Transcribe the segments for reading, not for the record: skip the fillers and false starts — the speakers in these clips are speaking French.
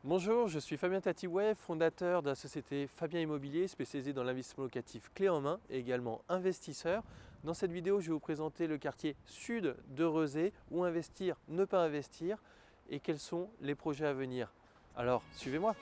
Bonjour, je suis Fabien Tatiouet, fondateur de la société Fabien Immobilier, spécialisée dans l'investissement locatif clé en main et également investisseur. Dans cette vidéo, je vais vous présenter le quartier sud de Rezé, où investir, ne pas investir et quels sont les projets à venir. Alors, suivez-moi.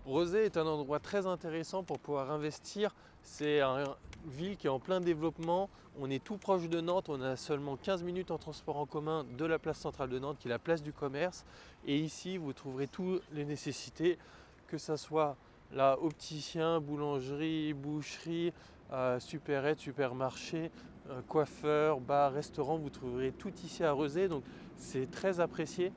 Rezé est un endroit très intéressant pour pouvoir investir. C'est une ville qui est en plein développement. On est tout proche de Nantes. On a seulement 15 minutes en transport en commun de la place centrale de Nantes, qui est la place du commerce. Et ici, vous trouverez toutes les nécessités, que ce soit là, opticien, boulangerie, boucherie, supérette, supermarché, coiffeur, bar, restaurant. Vous trouverez tout ici à Rezé. Donc c'est très apprécié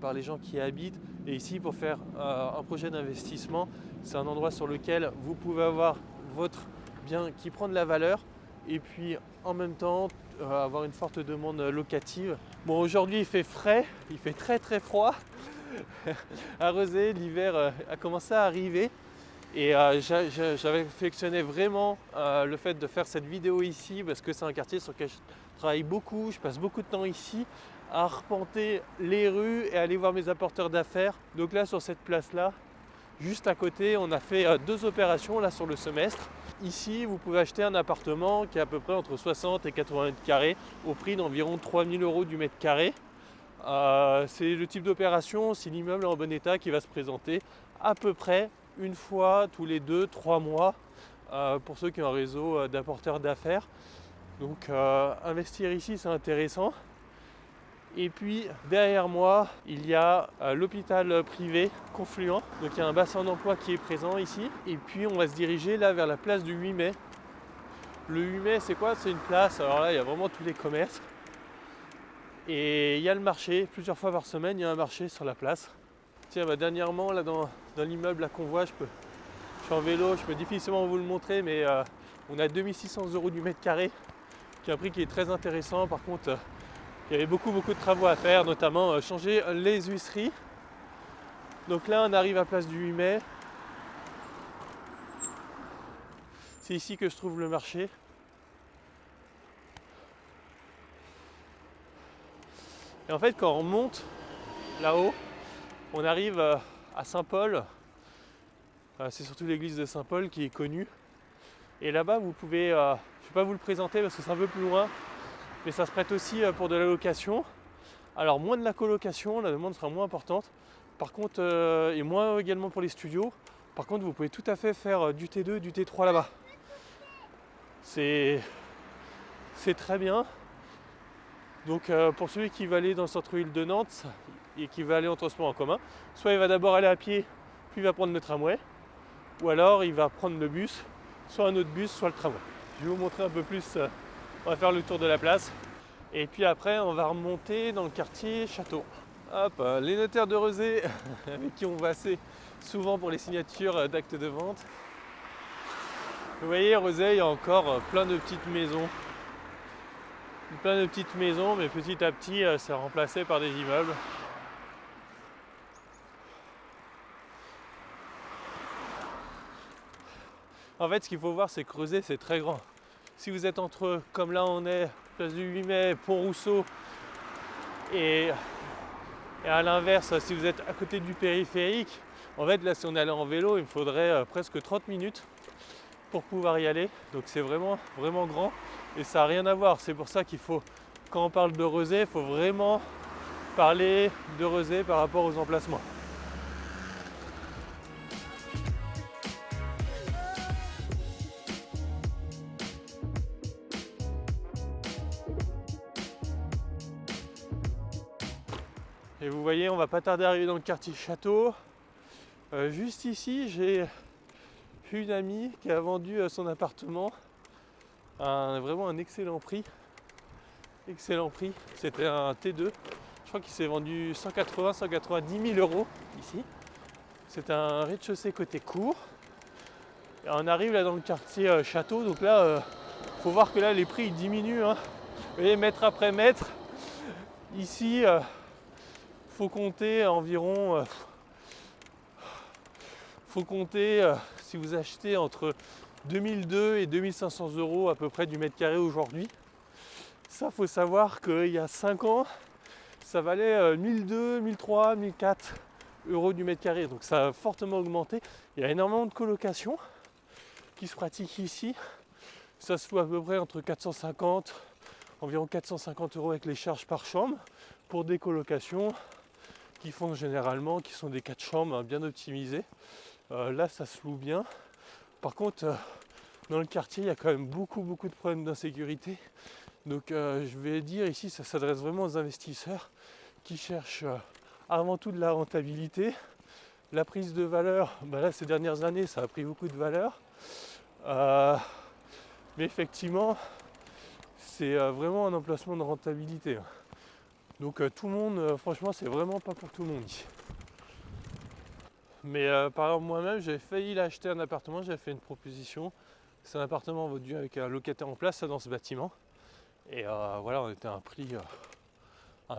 par les gens qui y habitent. Et ici, pour faire un projet d'investissement, c'est un endroit sur lequel vous pouvez avoir votre bien qui prend de la valeur et puis en même temps avoir une forte demande locative. Bon, aujourd'hui il fait frais, il fait très très froid à Rezé, l'hiver a commencé à arriver et j'avais sélectionné vraiment le fait de faire cette vidéo ici parce que c'est un quartier sur lequel je travaille beaucoup, je passe beaucoup de temps ici à arpenter les rues et aller voir mes apporteurs d'affaires. Donc là sur cette place là, juste à côté, on a fait deux opérations là sur le semestre. Ici, vous pouvez acheter un appartement qui est à peu près entre 60 et 80 mètres carrés au prix d'environ 3 000 € du mètre carré. C'est le type d'opération, si l'immeuble est en bon état, qui va se présenter à peu près une fois tous les 2-3 mois pour ceux qui ont un réseau d'apporteurs d'affaires. Donc investir ici, c'est intéressant. Et puis derrière moi, il y a l'hôpital privé Confluent. Donc il y a un bassin d'emploi qui est présent ici. Et puis on va se diriger là vers la place du 8 mai. Le 8 mai, c'est quoi? C'est une place, alors là il y a vraiment tous les commerces. Et il y a le marché, plusieurs fois par semaine, il y a un marché sur la place. Tiens, dernièrement, là dans l'immeuble à Convoi, je suis en vélo, je peux difficilement vous le montrer, mais on a 2600 € du mètre carré, qui est un prix qui est très intéressant. Par contre, il y avait beaucoup de travaux à faire, notamment changer les huisseries. Donc là, on arrive à place du 8 mai. C'est ici que se trouve le marché. Et en fait, quand on monte là-haut, on arrive à Saint-Paul. C'est surtout l'église de Saint-Paul qui est connue. Et là-bas, vous pouvez, je ne vais pas vous le présenter parce que c'est un peu plus loin, mais ça se prête aussi pour de la location. Alors moins de la colocation, la demande sera moins importante. Par contre, et moins également pour les studios. Par contre, vous pouvez tout à fait faire du T2, du T3 là-bas. C'est très bien. Donc pour celui qui va aller dans le centre-ville de Nantes et qui va aller en transport en commun, soit il va d'abord aller à pied, puis il va prendre le tramway, ou alors il va prendre le bus, soit un autre bus, soit le tramway. Je vais vous montrer un peu plus, on va faire le tour de la place. Et puis après, on va remonter dans le quartier Château. Hop, les notaires de Rezé, avec qui on va assez souvent pour les signatures d'actes de vente. Vous voyez, Rezé, il y a encore plein de petites maisons. Mais petit à petit, c'est remplacé par des immeubles. En fait, ce qu'il faut voir, c'est que Rezé, c'est très grand. Si vous êtes entre, comme là on est, place du 8 mai, Pont-Rousseau, et à l'inverse, si vous êtes à côté du périphérique, en fait là si on allait en vélo, il me faudrait presque 30 minutes pour pouvoir y aller. Donc c'est vraiment grand et ça n'a rien à voir. C'est pour ça qu'il faut, quand on parle de Rezé, il faut vraiment parler de Rezé par rapport aux emplacements. Et vous voyez, on va pas tarder à arriver dans le quartier Château. Juste ici, j'ai une amie qui a vendu son appartement à vraiment un excellent prix. C'était un T2. Je crois qu'il s'est vendu 190 000 € ici. C'est un rez-de-chaussée côté cour. Et on arrive là dans le quartier Château. Donc là, faut voir que là les prix ils diminuent. Vous voyez, mètre après mètre. Ici, faut compter environ. Faut compter si vous achetez entre 2002 et 2500 € à peu près du mètre carré aujourd'hui. Ça, faut savoir qu'il y a 5 ans, ça valait 1200, 1300, 1400 € du mètre carré. Donc ça a fortement augmenté. Il y a énormément de colocations qui se pratiquent ici. Ça se loue à peu près entre 450, environ 450 € avec les charges par chambre pour des colocations qui font généralement, qui sont des 4 chambres bien optimisées. Là, ça se loue bien. Par contre, dans le quartier, il y a quand même beaucoup de problèmes d'insécurité. Donc je vais dire ici, ça s'adresse vraiment aux investisseurs qui cherchent avant tout de la rentabilité. La prise de valeur, là ces dernières années, ça a pris beaucoup de valeur. Mais effectivement, c'est vraiment un emplacement de rentabilité. Donc tout le monde, franchement, c'est vraiment pas pour tout le monde ici. Mais par exemple, moi-même, j'avais failli l'acheter un appartement, j'avais fait une proposition. C'est un appartement vendu avec un locataire en place dans ce bâtiment. Et voilà, on était à un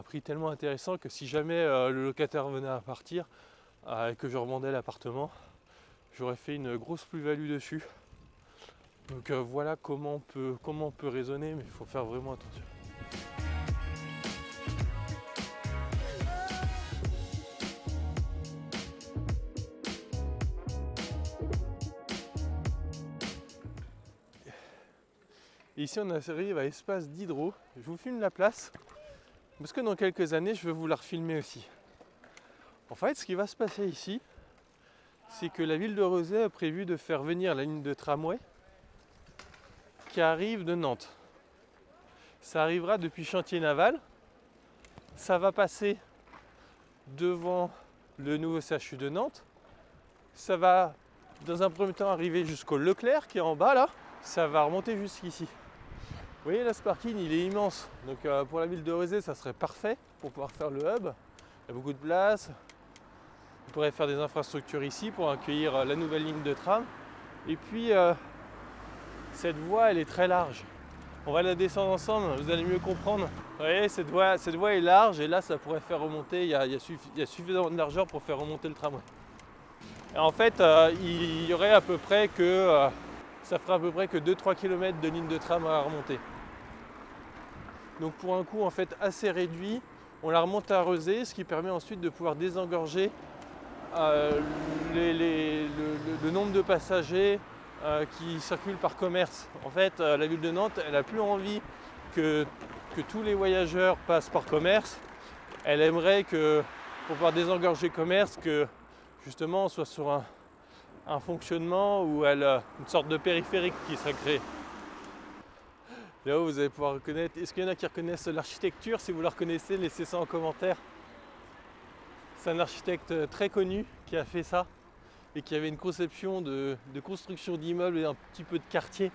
prix tellement intéressant que si jamais le locataire venait à partir et que je revendais l'appartement, j'aurais fait une grosse plus-value dessus. Donc voilà comment on peut raisonner, mais il faut faire vraiment attention. Et ici on arrive à Espace Diderot. Je vous filme la place parce que dans quelques années je vais vous la refilmer aussi. En fait, ce qui va se passer ici, c'est que la ville de Rezé a prévu de faire venir la ligne de tramway qui arrive de Nantes. Ça arrivera depuis Chantier-Naval. Ça va passer devant le nouveau CHU de Nantes. Ça va dans un premier temps arriver jusqu'au Leclerc qui est en bas là. Ça va remonter jusqu'ici. Vous voyez là, ce parking il est immense. Donc pour la ville de Rezé, ça serait parfait pour pouvoir faire le hub. Il y a beaucoup de place. On pourrait faire des infrastructures ici pour accueillir la nouvelle ligne de tram. Et puis cette voie elle est très large. On va la descendre ensemble, vous allez mieux comprendre. Vous voyez, cette voie est large et là ça pourrait faire remonter, il y a suffisamment de largeur pour faire remonter le tramway. Et en fait, il y aurait à peu près que ça ferait à peu près que 2-3 km de ligne de tram à remonter. Donc pour un coût en fait assez réduit, on la remonte à Rezé, ce qui permet ensuite de pouvoir désengorger le nombre de passagers qui circulent par commerce. En fait, la ville de Nantes, elle n'a plus envie que tous les voyageurs passent par commerce. Elle aimerait que, pour pouvoir désengorger commerce, que justement on soit sur un fonctionnement où une sorte de périphérique qui serait créé. Là-haut, vous allez pouvoir reconnaître. Est-ce qu'il y en a qui reconnaissent l'architecture? Si vous la reconnaissez, laissez ça en commentaire. C'est un architecte très connu qui a fait ça et qui avait une conception de construction d'immeubles et un petit peu de quartier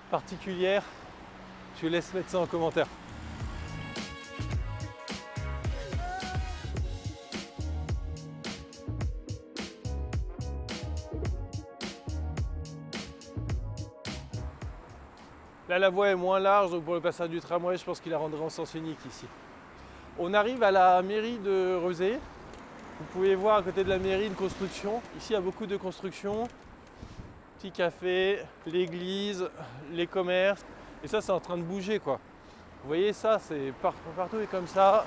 particulière. Je vous laisse mettre ça en commentaire. Là, la voie est moins large, donc pour le passage du tramway, je pense qu'il la rendrait en sens unique ici. On arrive à la mairie de Rezé. Vous pouvez voir à côté de la mairie une construction. Ici, il y a beaucoup de constructions. Petit café, l'église, les commerces. Et ça, c'est en train de bouger, quoi. Vous voyez ça, c'est partout et comme ça.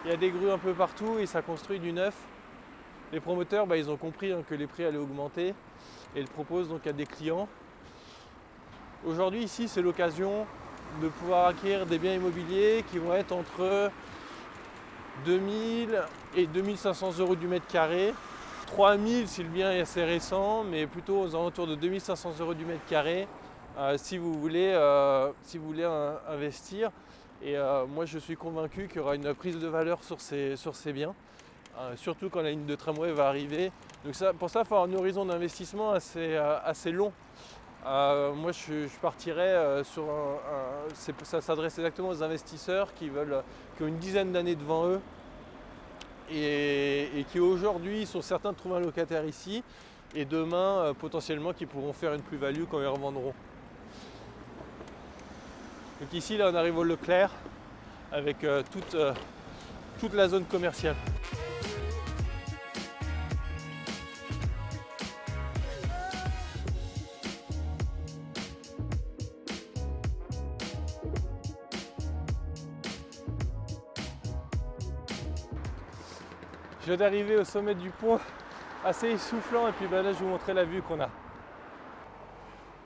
Il y a des grues un peu partout et ça construit du neuf. Les promoteurs, ils ont compris que les prix allaient augmenter et ils proposent donc à des clients. Aujourd'hui, ici, c'est l'occasion de pouvoir acquérir des biens immobiliers qui vont être entre 2000 et 2500 € du mètre carré. 3000 si le bien est assez récent, mais plutôt aux alentours de 2500 € du mètre carré si vous voulez investir. Et moi, je suis convaincu qu'il y aura une prise de valeur sur ces biens, surtout quand la ligne de tramway va arriver. Donc pour ça, il faut avoir un horizon d'investissement assez long. Moi je partirais sur ça s'adresse exactement aux investisseurs qui ont une dizaine d'années devant eux et qui aujourd'hui sont certains de trouver un locataire ici et demain potentiellement qui pourront faire une plus-value quand ils revendront. Donc ici là on arrive au Leclerc avec toute la zone commerciale. Je viens d'arriver au sommet du pont, assez essoufflant, et puis là je vais vous montrer la vue qu'on a.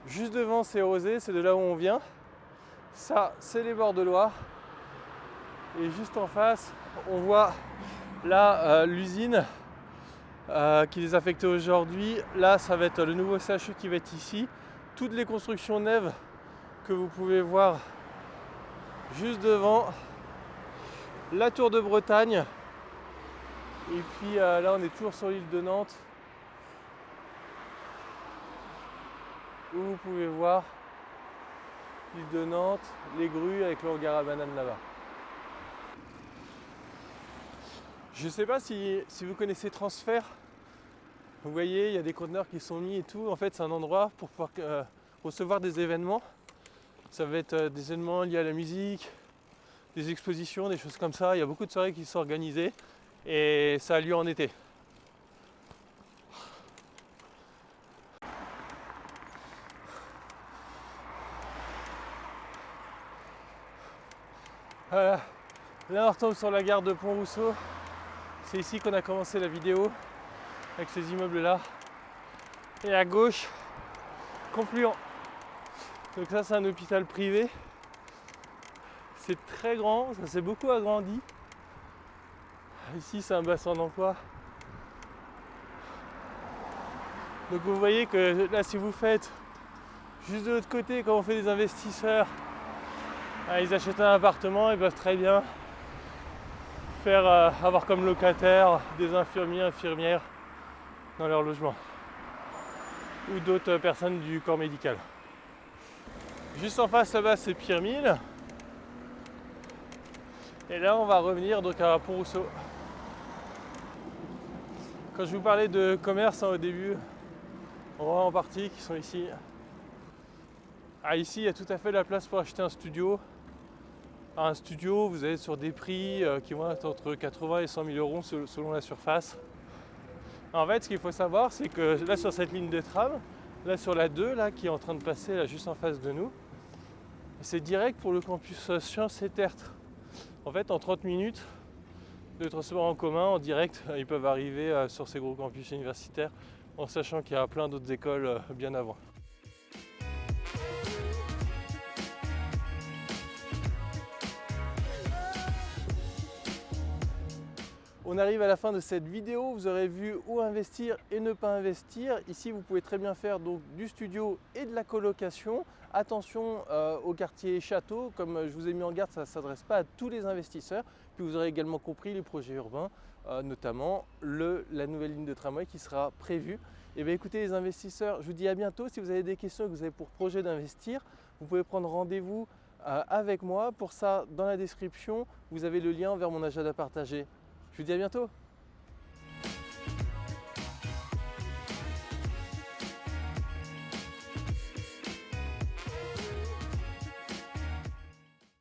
Juste devant c'est Rozay, c'est de là où on vient. Ça c'est les bords de Loire. Et juste en face, on voit là l'usine qui est affectée aujourd'hui. Là ça va être le nouveau CHU qui va être ici. Toutes les constructions neuves que vous pouvez voir juste devant. La tour de Bretagne. Et puis là on est toujours sur l'île de Nantes. Où vous pouvez voir l'île de Nantes, les grues avec le hangar à bananes là-bas. Je ne sais pas si vous connaissez Transfert. Vous voyez, il y a des conteneurs qui sont mis et tout. En fait, c'est un endroit pour pouvoir recevoir des événements. Ça va être des événements liés à la musique, des expositions, des choses comme ça. Il y a beaucoup de soirées qui sont organisées et ça a lieu en été. Là on retombe sur la gare de Pont-Rousseau. C'est ici qu'on a commencé la vidéo avec ces immeubles là. Et à gauche, Confluent. Donc ça c'est un hôpital privé. C'est très grand, ça s'est beaucoup agrandi. Ici c'est un bassin d'emploi. Donc vous voyez que là si vous faites juste de l'autre côté, quand on fait des investisseurs, ils achètent un appartement, ils peuvent très bien faire avoir comme locataire des infirmiers, infirmières dans leur logement. Ou d'autres personnes du corps médical. Juste en face là-bas c'est Pierre Mille. Et là on va revenir donc à Pont-Rousseau. Quand je vous parlais de commerce au début, on voit en partie qui sont ici. Ici il y a tout à fait la place pour acheter un studio. Un studio, vous allez sur des prix qui vont être entre 80 et 100 000 euros selon la surface. En fait, ce qu'il faut savoir, c'est que là sur cette ligne de tram, là sur la 2, là, qui est en train de passer là, juste en face de nous, c'est direct pour le campus Sciences et Tertre. En fait, en 30 minutes de transport en commun, en direct, ils peuvent arriver sur ces gros campus universitaires, en sachant qu'il y a plein d'autres écoles bien avant. On arrive à la fin de cette vidéo, vous aurez vu où investir et ne pas investir. Ici, vous pouvez très bien faire donc du studio et de la colocation. Attention au quartier château, comme je vous ai mis en garde, ça ne s'adresse pas à tous les investisseurs. Puis vous aurez également compris les projets urbains, notamment la nouvelle ligne de tramway qui sera prévue. Et bien écoutez les investisseurs, je vous dis à bientôt. Si vous avez des questions et que vous avez pour projet d'investir, vous pouvez prendre rendez-vous avec moi. Pour ça, dans la description, vous avez le lien vers mon agenda partagé. Je vous dis à bientôt.